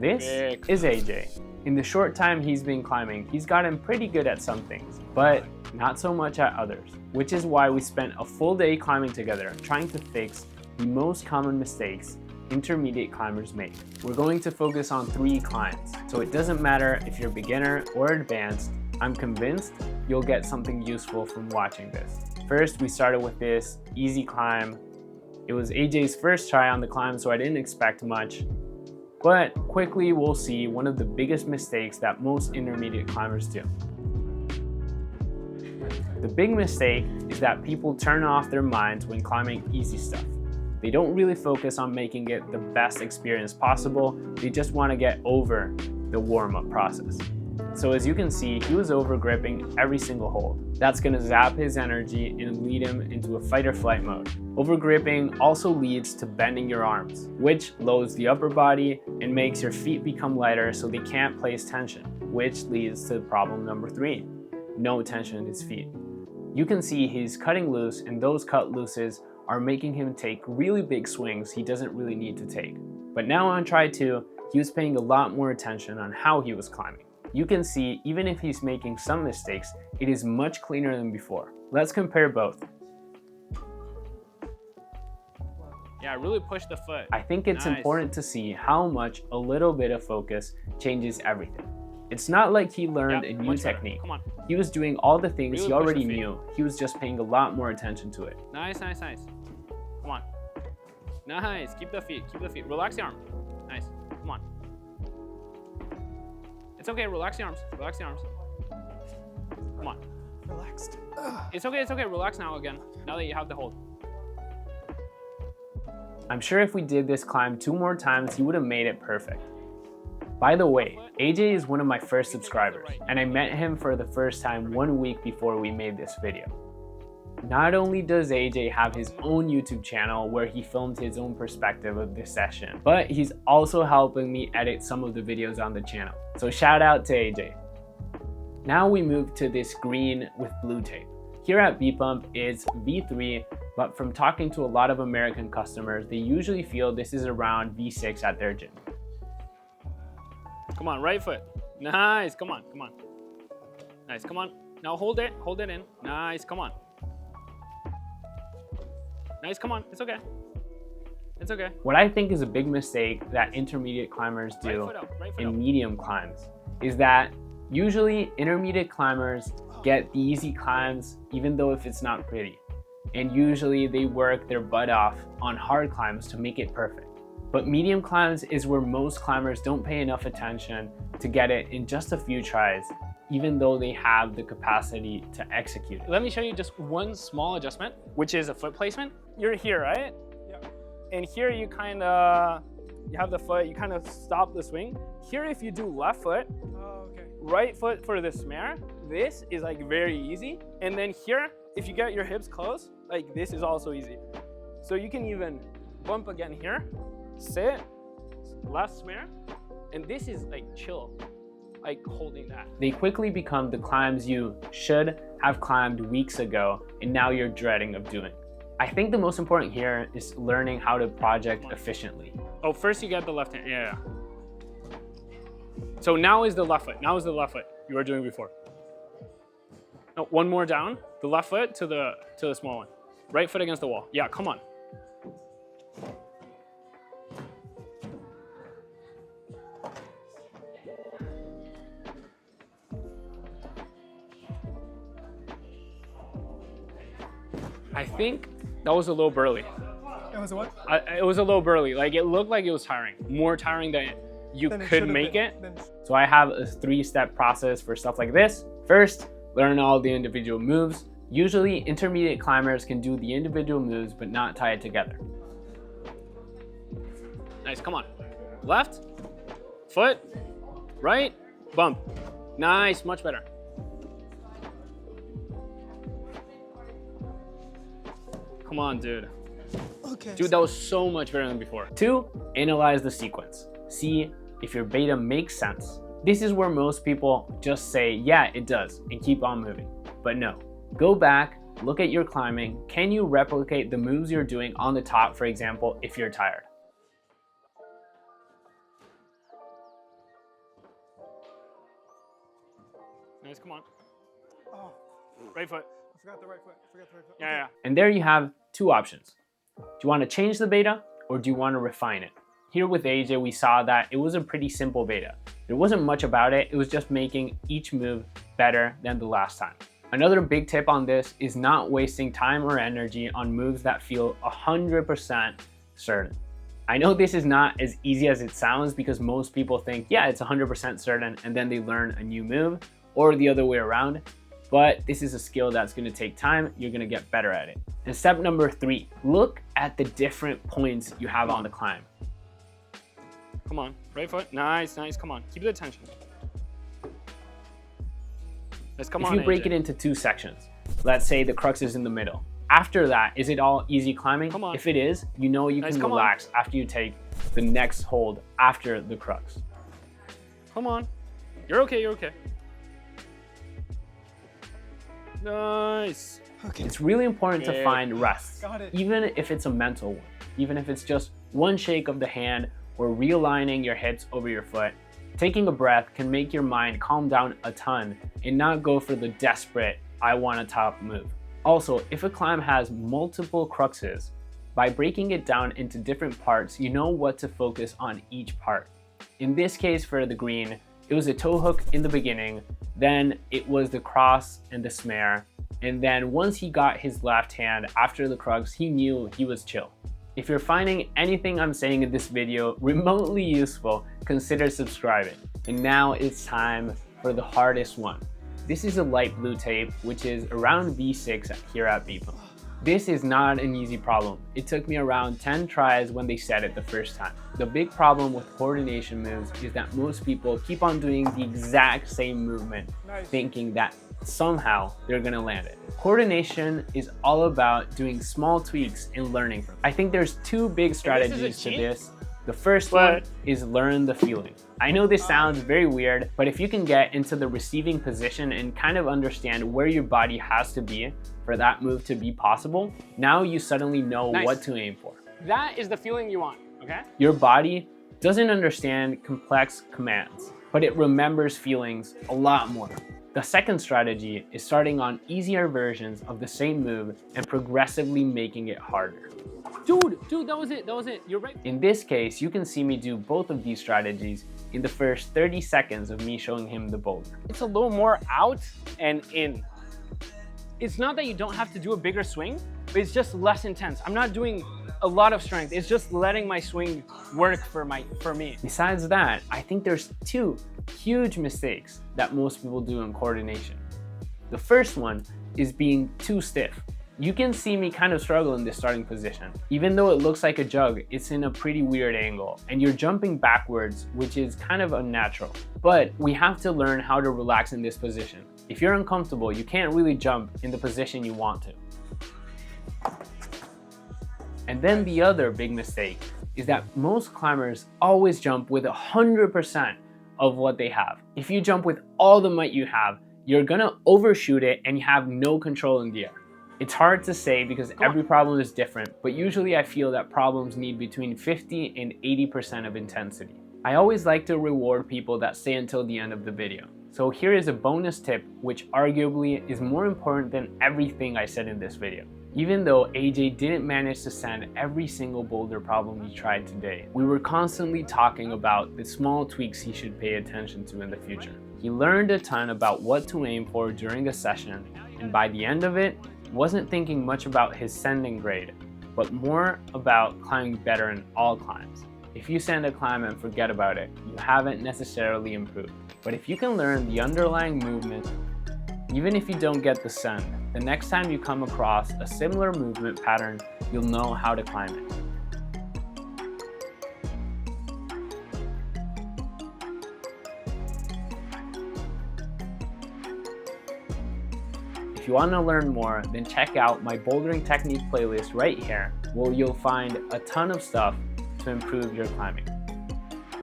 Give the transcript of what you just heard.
This is AJ. In the short time he's been climbing, he's gotten pretty good at some things, but not so much at others, which is why we spent a full day climbing together trying to fix the most common mistakes intermediate climbers make. We're going to focus on 3 climbs, so it doesn't matter if you're beginner or advanced. I'm convinced you'll get something useful from watching this. First, we started with this easy climb. It was AJ's first try on the climb, so I didn't expect much. But quickly we'll see one of the biggest mistakes that most intermediate climbers do. The big mistake is that people turn off their minds when climbing easy stuff. They don't really focus on making it the best experience possible. They just want to get over the warm-up process. So as you can see, he was over gripping every single hold. That's going to zap his energy and lead him into a fight or flight mode. Over gripping also leads to bending your arms, which loads the upper body and makes your feet become lighter so they can't place tension, which leads to problem number 3, no tension in his feet. You can see he's cutting loose, and those cut looses are making him take really big swings he doesn't really need to take. But now on try 2, he was paying a lot more attention on how he was climbing. You can see even if he's making some mistakes, it is much cleaner than before. Let's compare both. Yeah, really push the foot. I think it's important to see how much a little bit of focus changes everything. It's not like he learned a new technique. Come on. He was doing all the things Really he already knew. He was just paying a lot more attention to it. Nice, nice, nice. Come on. Nice. Keep the feet. Keep the feet. Relax the arm. Nice. Come on. It's okay. Relax the arms. Relax the arms. Come on. Relaxed. It's okay. It's okay. Relax now again. Now that you have the hold. I'm sure if we did this climb 2 more times, he would have made it perfect. By the way, AJ is one of my first subscribers, and I met him for the first time 1 week before we made this video. Not only does AJ have his own YouTube channel where he filmed his own perspective of this session, but he's also helping me edit some of the videos on the channel. So shout out to AJ. Now we move to this green with blue tape. Here at B-Pump it's V3, but from talking to a lot of American customers, they usually feel this is around V6 at their gym. Come on, right foot. Nice. Come on, come on. Nice, come on. Now hold it in. Nice, come on. Nice, come on. It's okay. It's okay. What I think is a big mistake that intermediate climbers do in medium climbs is that usually intermediate climbers get the easy climbs even though if it's not pretty. And usually they work their butt off on hard climbs to make it perfect. But medium climbs is where most climbers don't pay enough attention to get it in just a few tries, even though they have the capacity to execute it. Let me show you just one small adjustment, which is a foot placement. You're here, right? Yeah. And here you you have the foot, you kind of stop the swing. Here, if you do left foot, Okay. right foot for the snare, this is like very easy. And then here, if you get your hips close, like this is also easy. So you can even bump again here, sit, left snare, and this is like chill, like holding that. They quickly become the climbs you should have climbed weeks ago and now you're dreading of doing. I think the most important here is learning how to project efficiently. Oh, first you get the left hand, yeah. So now is the left foot, now is the left foot you were doing before. No, one more down, the left foot to the small one. Right foot against the wall, yeah, come on. I think that was a little burly. It was a what? It was a little burly. Like it looked like it was tiring. More tiring than you could make it. So I have a 3-step process for stuff like this. First, learn all the individual moves. Usually intermediate climbers can do the individual moves but not tie it together. Nice, come on. Left, foot, right, bump. Nice, much better. Come on, dude. Okay. Dude, that was so much better than before. 2, analyze the sequence. See if your beta makes sense. This is where most people just say, yeah, it does, and keep on moving. But no, go back, look at your climbing. Can you replicate the moves you're doing on the top, for example, if you're tired? Nice, come on. Oh, Right foot. I forgot the right foot. Yeah, yeah. And there you have two options. Do you want to change the beta or do you want to refine it? Here with AJ, we saw that it was a pretty simple beta. There wasn't much about it. It was just making each move better than the last time. Another big tip on this is not wasting time or energy on moves that feel 100% certain. I know this is not as easy as it sounds because most people think, yeah, it's 100% certain, and then they learn a new move, or the other way around. But this is a skill that's going to take time. You're going to get better at it. And step number 3, look at the different points you have on the climb. Come on, right foot. Nice, nice. Come on, keep the tension. Let's come on. If you break AJ. it into 2 sections, let's say the crux is in the middle. After that, is it all easy climbing? Come on. If it is, you know you Nice, can come on. relax after you take the next hold after the crux. Come on. You're okay, you're okay. Nice. Okay. It's really important to Good. find rest, Got it. even if it's a mental one, even if it's just one shake of the hand or realigning your hips over your foot. Taking a breath can make your mind calm down a ton and not go for the desperate, I want a top move. Also, if a climb has multiple cruxes, by breaking it down into different parts, you know what to focus on each part. In this case for the green, it was a toe hook in the beginning, then it was the cross and the snare, and then once he got his left hand after the crux, he knew he was chill. If you're finding anything I'm saying in this video remotely useful, consider subscribing. And now it's time for the hardest one. This is a light blue tape, which is around V6 here at BPM. This is not an easy problem. It took me around 10 tries when they said it the first time. The big problem with coordination moves is that most people keep on doing the exact same movement, Nice. thinking that somehow they're gonna land it. Coordination is all about doing small tweaks and learning from it. I think there's 2 big strategies to cheat? this. The first What? one is learn the feeling. I know this sounds very weird, but if you can get into the receiving position and kind of understand where your body has to be for that move to be possible, now you suddenly know Nice. what to aim for. That is the feeling you want, okay? Your body doesn't understand complex commands, but it remembers feelings a lot more. The second strategy is starting on easier versions of the same move and progressively making it harder. Dude, that was it. You're right. In this case, you can see me do both of these strategies in the first 30 seconds of me showing him the boulder. It's a little more out and in. It's not that you don't have to do a bigger swing, but it's just less intense. I'm not doing a lot of strength. It's just letting my swing work for me. Besides that, I think there's 2 huge mistakes that most people do in coordination. The first one is being too stiff. You can see me kind of struggle in this starting position. Even though it looks like a jug, it's in a pretty weird angle, and you're jumping backwards, which is kind of unnatural. But we have to learn how to relax in this position. If you're uncomfortable, you can't really jump in the position you want to. And then the other big mistake is that most climbers always jump with 100% of what they have. If you jump with all the might you have, you're gonna overshoot it and you have no control in the air. It's hard to say because every problem is different, but usually I feel that problems need between 50 and 80% of intensity. I always like to reward people that stay until the end of the video. So here is a bonus tip which arguably is more important than everything I said in this video. Even though AJ didn't manage to send every single boulder problem he tried today, we were constantly talking about the small tweaks he should pay attention to in the future. He learned a ton about what to aim for during a session, and by the end of it, wasn't thinking much about his sending grade, but more about climbing better in all climbs. If you send a climb and forget about it, you haven't necessarily improved. But if you can learn the underlying movement, even if you don't get the send, the next time you come across a similar movement pattern, you'll know how to climb it. If you want to learn more, then check out my bouldering technique playlist right here, where you'll find a ton of stuff to improve your climbing.